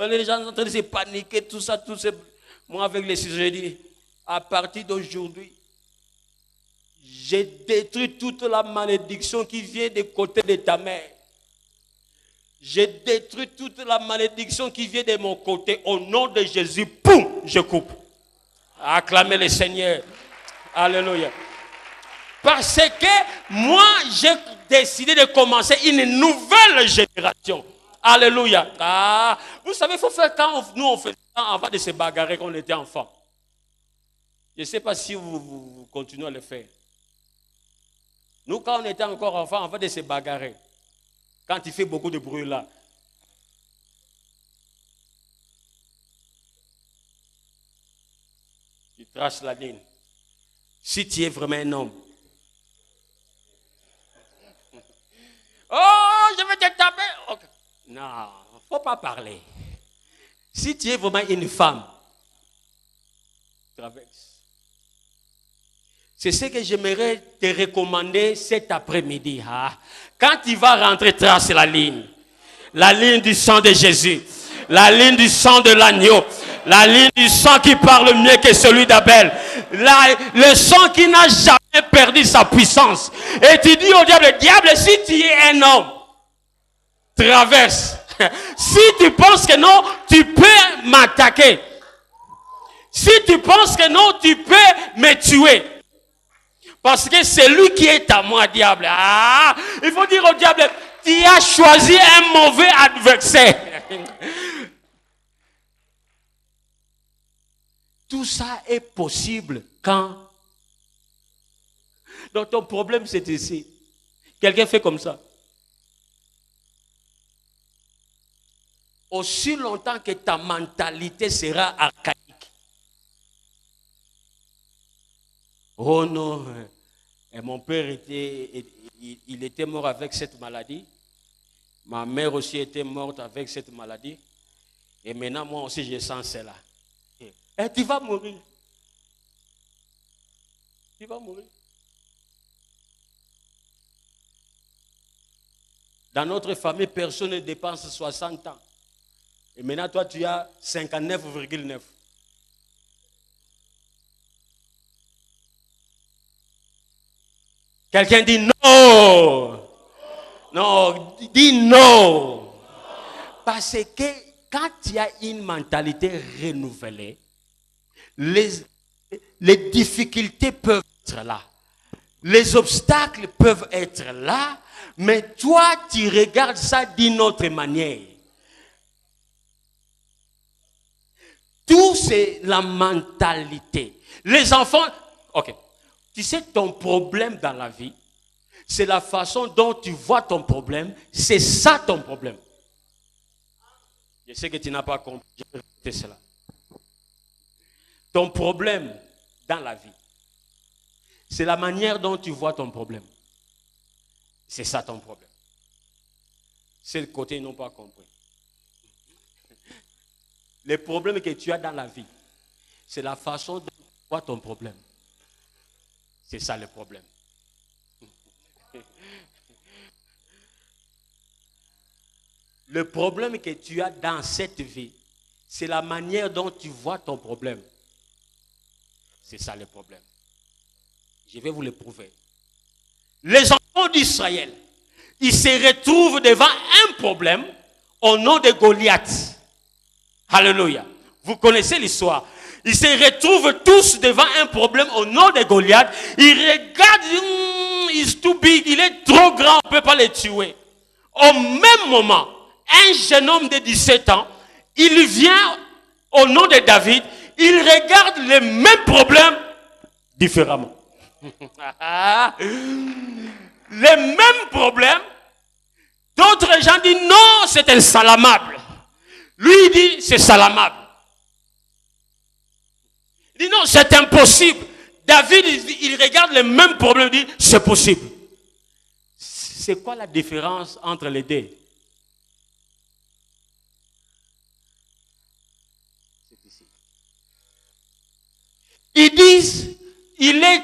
Les gens sont en train de se paniquer, tout ça. Moi avec les ciseaux, je dis, à partir d'aujourd'hui, j'ai détruit toute la malédiction qui vient des côtés de ta mère. J'ai détruit toute la malédiction qui vient de mon côté. Au nom de Jésus, poum, je coupe. Acclamez le Seigneur. Alléluia. Parce que moi, j'ai décidé de commencer une nouvelle génération. Alléluia. Ah, vous savez, il faut faire quand nous on faisait ça avant de se bagarrer quand on était enfant. Je ne sais pas si vous continuez à le faire. Nous, quand on était encore enfant, avant de se bagarrer, quand il fait beaucoup de bruit là, tu traces la ligne. Si tu es vraiment un homme. Oh, je vais te taper. Okay. Non, il ne faut pas parler. Si tu es vraiment une femme, traverse. C'est ce que j'aimerais te recommander cet après-midi. Hein? Quand tu vas rentrer, trace la ligne. La ligne du sang de Jésus. La ligne du sang de l'agneau. La ligne du sang qui parle mieux que celui d'Abel. Le sang qui n'a jamais perdu sa puissance. Et tu dis au diable, diable, si tu es un homme, traverse. Si tu penses que non, tu peux m'attaquer. Si tu penses que non, tu peux me tuer. Parce que c'est lui qui est à moi, diable. Ah, il faut dire au diable, tu as choisi un mauvais adversaire. Tout ça est possible quand... Donc ton problème c'est ici. Quelqu'un fait comme ça. Aussi longtemps que ta mentalité sera archaïque. Oh non, et mon père il était mort avec cette maladie. Ma mère aussi était morte avec cette maladie. Et maintenant moi aussi je sens cela. Et tu vas mourir. Tu vas mourir. Dans notre famille, personne ne dépense 60 ans. Et maintenant, toi, tu as 59,9. Quelqu'un dit non. Non, dis non. Parce que quand tu as une mentalité renouvelée, les difficultés peuvent être là. Les obstacles peuvent être là. Mais toi, tu regardes ça d'une autre manière. Tout, c'est la mentalité. Les enfants, ok. Tu sais, ton problème dans la vie, c'est la façon dont tu vois ton problème. C'est ça ton problème. Je sais que tu n'as pas compris. Je vais répéter cela. Ton problème dans la vie, c'est la manière dont tu vois ton problème. C'est ça ton problème. C'est le côté ils n'ont pas compris. Les problèmes que tu as dans la vie, c'est la façon dont tu vois ton problème. C'est ça le problème. Le problème que tu as dans cette vie, c'est la manière dont tu vois ton problème. C'est ça le problème. Je vais vous le prouver. Les enfants d'Israël, ils se retrouvent devant un problème au nom de Goliath. Alléluia. Vous connaissez l'histoire. Ils se retrouvent tous devant un problème au nom de Goliath. Ils regardent, il est too big, il est trop grand, on ne peut pas le tuer. Au même moment, un jeune homme de 17 ans, il vient au nom de David, il regarde le même problème différemment. Les mêmes problèmes. D'autres gens disent non, c'est insalamable. Lui il dit c'est salamable. Il dit non, c'est impossible. David il regarde les mêmes problèmes, il dit c'est possible. C'est quoi la différence entre les deux? C'est ici. Ils disent il est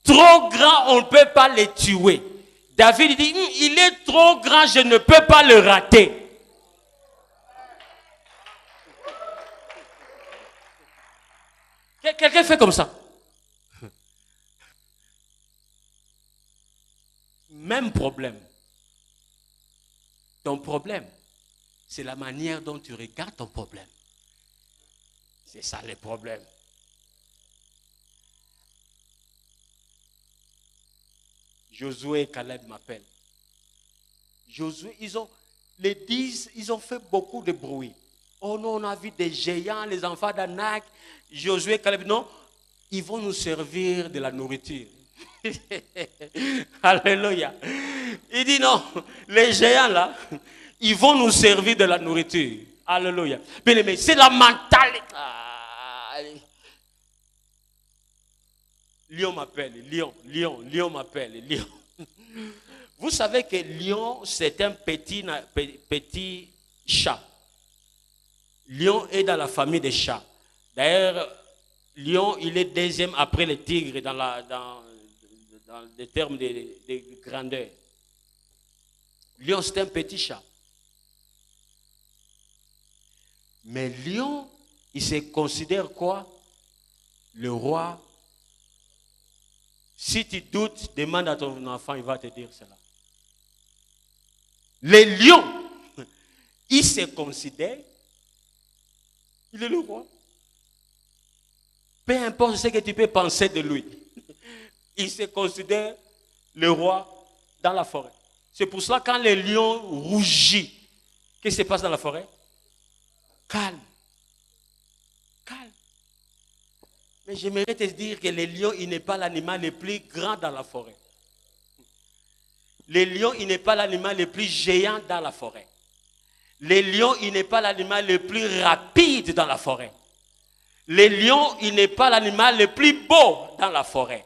trop grand, on ne peut pas le tuer. David dit, il est trop grand, je ne peux pas le rater. Quelqu'un fait comme ça. Même problème. Ton problème, c'est la manière dont tu regardes ton problème. C'est ça le problème. Josué et Caleb m'appellent. Josué, les 10, ils ont fait beaucoup de bruit. Oh non, on a vu des géants, les enfants d'Anak. Josué et Caleb, non, ils vont nous servir de la nourriture. Alléluia. Il dit non, les géants là, ils vont nous servir de la nourriture. Alléluia. Bien aimé, c'est la mentalité. Lion m'appelle, lion m'appelle, lion. Vous savez que lion, c'est un petit chat. Lion est dans la famille des chats. D'ailleurs, lion, il est deuxième après le tigre dans les termes de grandeur. Lion, c'est un petit chat. Mais lion, il se considère quoi? Le roi. Si tu doutes, demande à ton enfant, il va te dire cela. Les lions, il se considère, il est le roi. Peu importe ce que tu peux penser de lui, il se considère le roi dans la forêt. C'est pour cela quand les lions rougissent, qu'est-ce qui se passe dans la forêt? Calme. Calme. Mais j'aimerais te dire que le lion, il n'est pas l'animal le plus grand dans la forêt. Le lion, il n'est pas l'animal le plus géant dans la forêt. Le lion, il n'est pas l'animal le plus rapide dans la forêt. Le lion, il n'est pas l'animal le plus beau dans la forêt.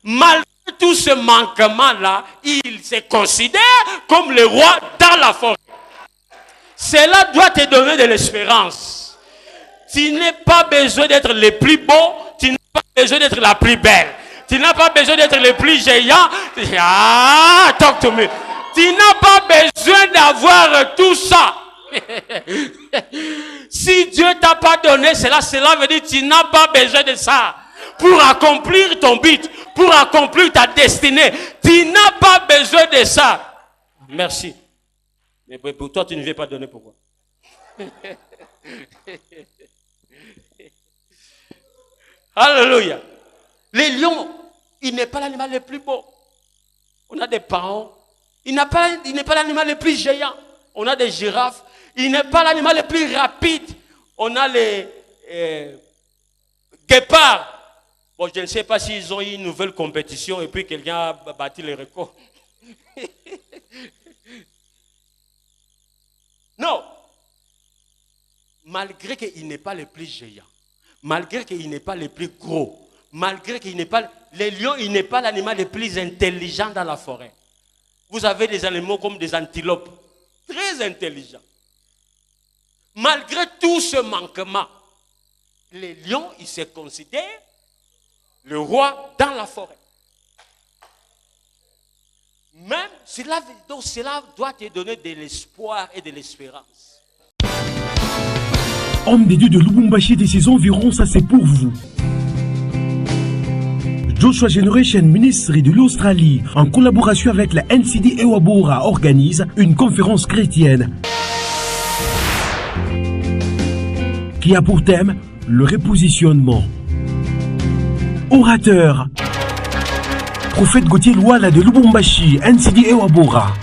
Malgré tout ce manquement-là, il se considère comme le roi dans la forêt. Cela doit te donner de l'espérance. Tu n'as pas besoin d'être le plus beau, tu n'as pas besoin d'être la plus belle. Tu n'as pas besoin d'être le plus géant. Ah, talk to me. Tu n'as pas besoin d'avoir tout ça. Si Dieu t'a pas donné cela, cela veut dire que tu n'as pas besoin de ça. Pour accomplir ton but, pour accomplir ta destinée, tu n'as pas besoin de ça. Merci. Mais pour toi, tu ne veux pas donner pourquoi? Alléluia. Les lions, il n'est pas l'animal le plus beau. On a des parents. Il n'est pas l'animal le plus géant. On a des girafes. Il n'est pas l'animal le plus rapide. On a les guépards. Bon, je ne sais pas s'ils ont eu une nouvelle compétition et puis quelqu'un a battu les records. Non. Malgré qu'il n'est pas le plus géant, malgré qu'il n'est pas le plus gros, malgré qu'il n'est pas... Les lions, il n'est pas l'animal le plus intelligent dans la forêt. Vous avez des animaux comme des antilopes, très intelligents. Malgré tout ce manquement, les lions, ils se considèrent le roi dans la forêt. Même cela doit te donner de l'espoir et de l'espérance. Homme des dieux de Lubumbashi et de ses environs, ça c'est pour vous. Joshua Generation Ministry de l'Australie, en collaboration avec la NCD Ewabora, organise une conférence chrétienne qui a pour thème le repositionnement. Orateur, prophète Gauthier Louala de Lubumbashi, NCD Ewabora.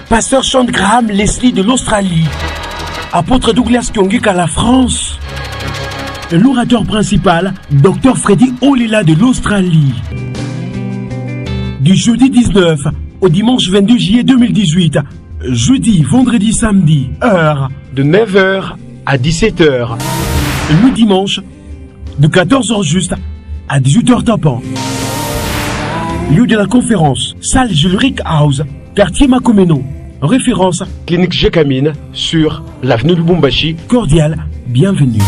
Pasteur Sean Graham Leslie de l'Australie. Apôtre Douglas Kyongik à la France. L'orateur principal, Dr Freddy Olela de l'Australie. Du jeudi 19 au dimanche 22 juillet 2018. Jeudi, vendredi, samedi, heure de 9h à 17h. Le dimanche, de 14h juste à 18h tapant. Lieu de la conférence, salle Julric House, quartier Makomeno. Référence, clinique Jekamine sur l'avenue Lubumbashi. Cordial, bienvenue.